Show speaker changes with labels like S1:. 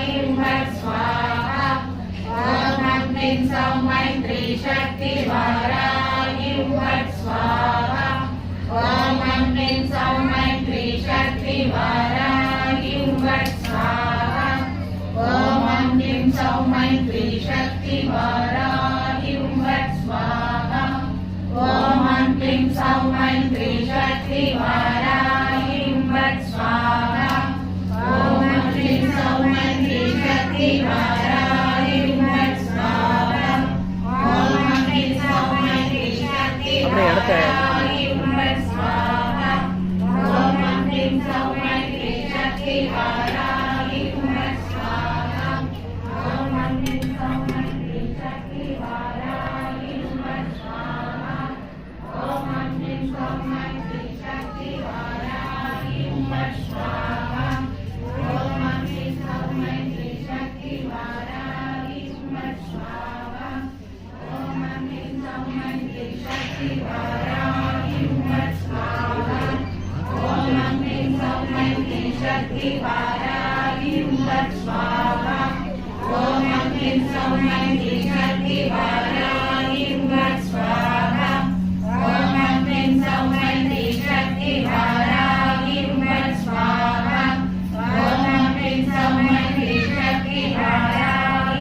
S1: ह्रीं फट् स्वाहा ॐ ह्रीं सौं मैत्री शक्ति वाराहीं फट् स्वाहा ॐ ह्रीं सौं मैत्री शक्ति वाराहीं फट् स्वाहा ॐ ह्रीं सौं मैत्री शक्ति वाराहीं फट् स्वाहा ॐ ह्रीं सौं मैत्री शक्ति वाराहीं फट् स्वाहा ॐ ह्रीं सौं मैत्री शक्ति वाराहीं फट् स्वाहा ॐ ह्रीं सौं मैत्री शक्ति वाराहीं फट् स्वाहा ॐ ह्रीं सौं मैत्री शक्ति वाराहीं फट् स्वाहा ॐ ह्रीं सौं मैत्री शक्ति वाराहीं फट् स्वाहा ॐ ह्रीं सौं मैत्री शक्ति वाराहीं फट् स्वाहा ॐ ह्रीं सौं मैत्री शक्ति वाराहीं फट् स्वाहा ॐ ह्रीं सौं मैत्री शक्ति वाराहीं फट् स्वाहा ॐ ह्रीं सौं मैत्री शक्ति वाराहीं फट् स्वाहा ॐ ह्रीं सौं मैत्री शक्ति